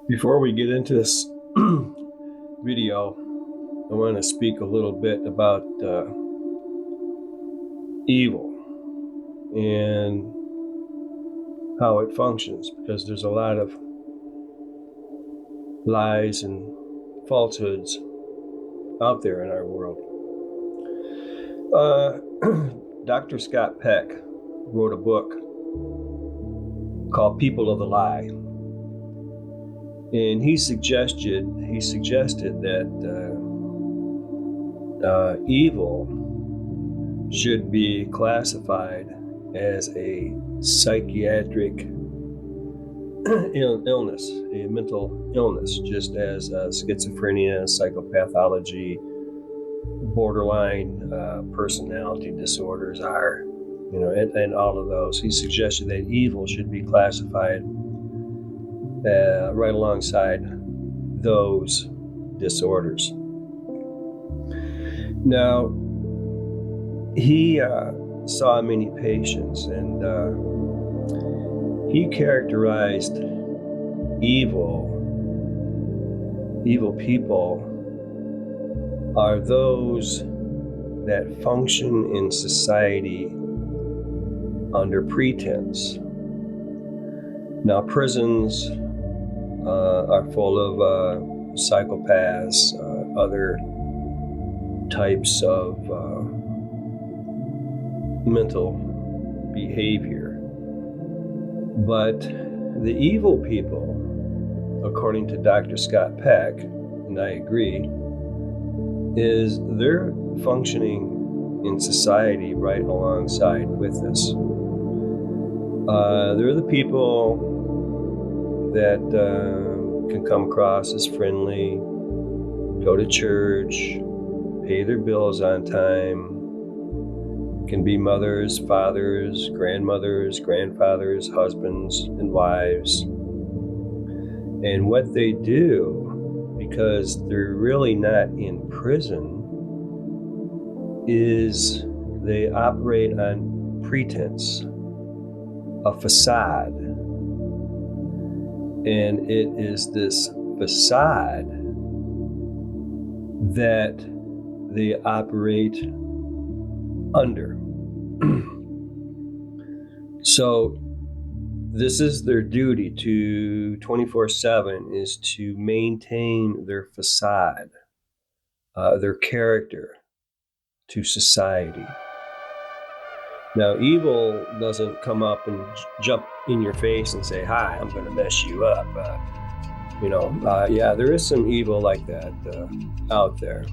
Before we get into this video, I want to speak a little bit about evil and how it functions, because there's a lot of lies and falsehoods out there in our world. Dr. Scott Peck wrote a book called People of the Lie, and he suggested that evil should be classified as a psychiatric illness, a mental illness, just as schizophrenia, psychopathology, borderline personality disorders are, and all of those. He suggested that evil should be classified right alongside those disorders. Now, he saw many patients, and he characterized evil people are those that function in society under pretense. Now, prisons are full of psychopaths, other types of mental behavior. But the evil people, according to Dr. Scott Peck, and I agree, is they're functioning in society right alongside with us. They're the people that can come across as friendly, go to church, pay their bills on time, can be mothers, fathers, grandmothers, grandfathers, husbands, and wives. And what they do, because they're really not in prison, is they operate on pretense, a facade. And it is this facade that they operate under. So this is their duty to 24/7, is to maintain their facade, their character to society. Now, evil doesn't come up and jump in your face and say, "Hi, I'm going to mess you up." Yeah, there is some evil like that out there.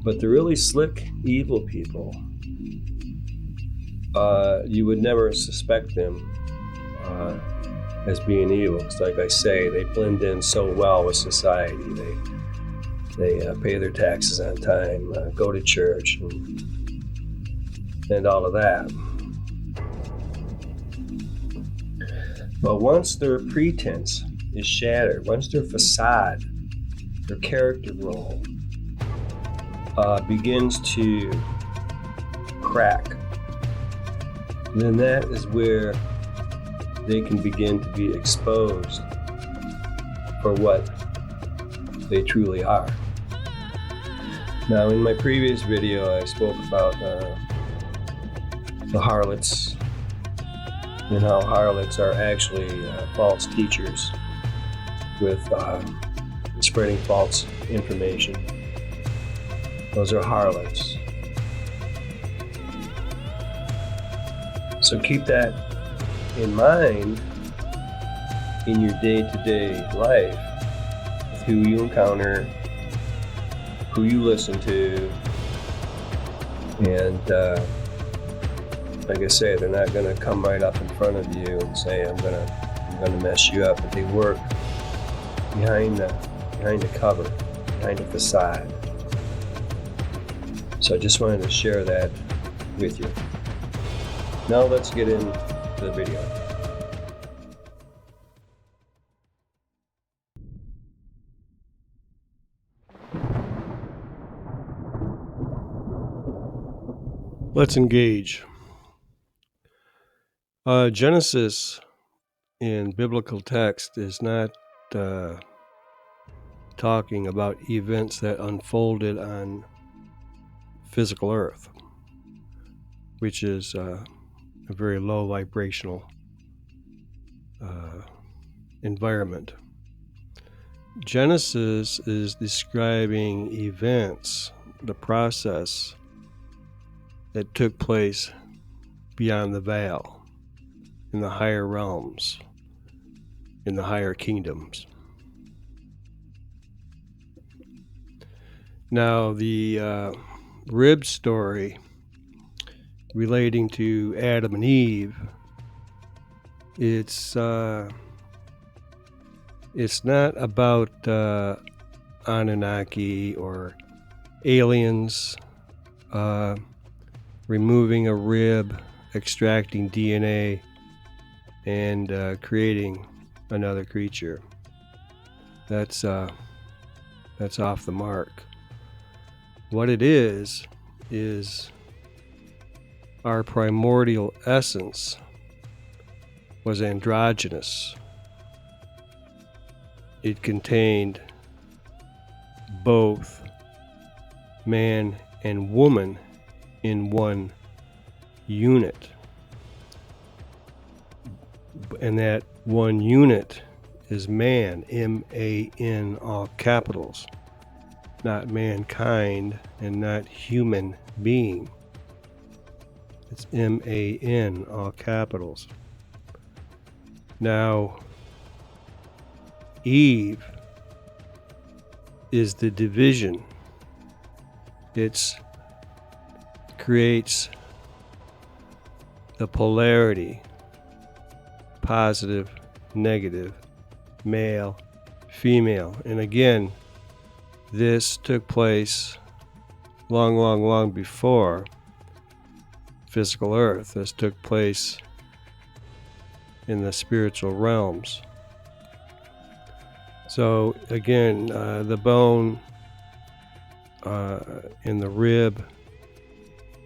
But the really slick evil people, you would never suspect them as being evil. It's like I say, they blend in so well with society. They pay their taxes on time, go to church, and all of that. But once their pretense is shattered, once their facade, their character role begins to crack, then that is where they can begin to be exposed for what they truly are. Now, in my previous video, I spoke about the harlots, and how harlots are actually false teachers with spreading false information. Those are harlots. So keep that in mind in your day-to-day life, with who you encounter, who you listen to, and like I say, they're not going to come right up in front of you and say, I'm gonna mess you up, but they work behind the cover, behind the facade. So I just wanted to share that with you. Now let's get into the video. Let's engage. Genesis in biblical text is not talking about events that unfolded on physical Earth, which is a very low vibrational environment. Genesis is describing events, the process that took place beyond the veil, in the higher realms, in the higher kingdoms. Now, the rib story relating to Adam and Eve, it's not about Anunnaki or aliens removing a rib, extracting DNA, and creating another creature. That's off the mark. What it is our primordial essence was androgynous. It contained both man and woman in one unit. And that one unit is man, M-A-N, all capitals. Not mankind and not human being. It's M-A-N, all capitals. Now, Eve is the division. It creates the polarity, positive, negative, male, female. And again, this took place long before physical Earth. This took place in the spiritual realms. So again, the bone in the rib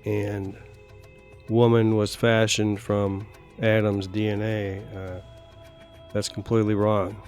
and woman was fashioned from Adam's DNA. That's completely wrong.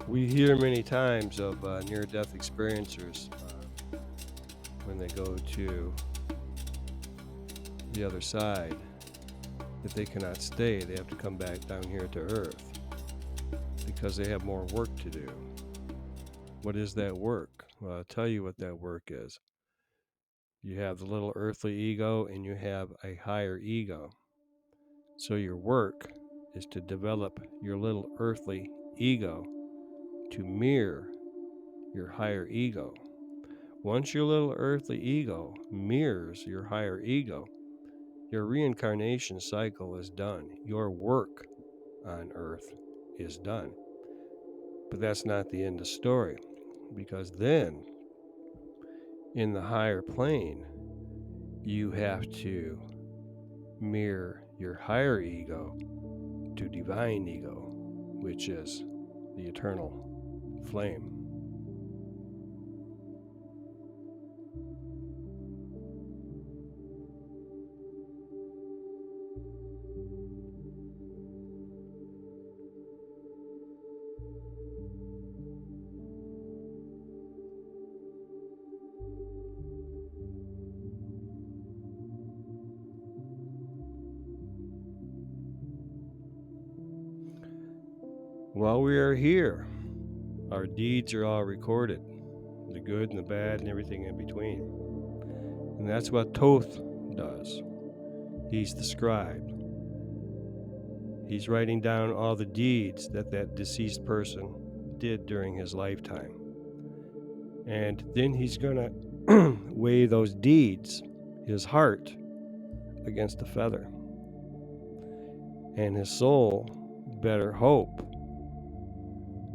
We hear many times of near-death experiencers when they go to the other side that they cannot stay. They have to come back down here to Earth because they have more work to do. What is that work? Well, I'll tell you what that work is. You have the little earthly ego and you have a higher ego. So your work is to develop your little earthly ego to mirror your higher ego. Once your little earthly ego mirrors your higher ego, your reincarnation cycle is done. Your work on Earth is done. But that's not the end of the story, because then in the higher plane, you have to mirror your higher ego to divine ego, which is the eternal flame. While we are here, our deeds are all recorded, the good and the bad and everything in between. And that's what Thoth does. He's the scribe. He's writing down all the deeds that deceased person did during his lifetime. And then he's going to weigh those deeds, his heart, against the feather. And his soul better hope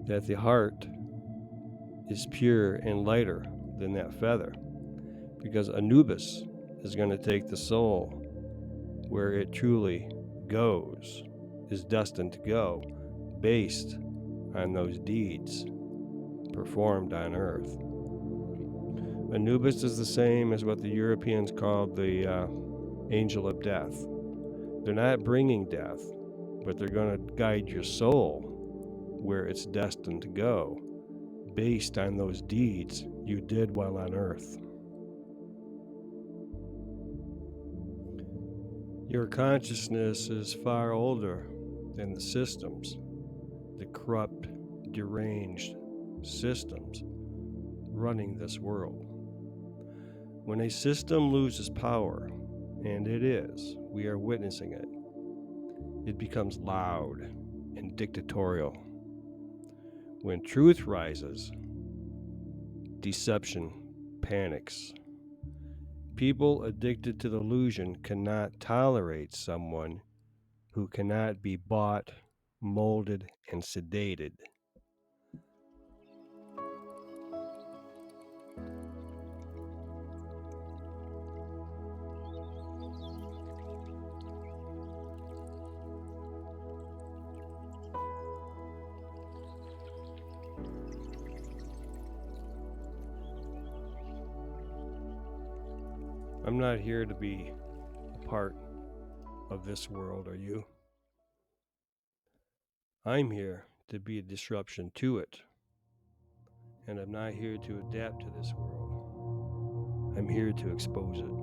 that the heart is pure and lighter than that feather. Because Anubis is going to take the soul where it truly goes, is destined to go, based on those deeds performed on Earth. Anubis is the same as what the Europeans called the angel of death. They're not bringing death, but they're going to guide your soul where it's destined to go, based on those deeds you did while on Earth. Your consciousness is far older than the systems, the corrupt, deranged systems running this world. When a system loses power, and it is, we are witnessing it, it becomes loud and dictatorial. When truth rises, deception panics. People addicted to the illusion cannot tolerate someone who cannot be bought, molded, and sedated. I'm not here to be a part of this world, are you? I'm here to be a disruption to it. And I'm not here to adapt to this world. I'm here to expose it.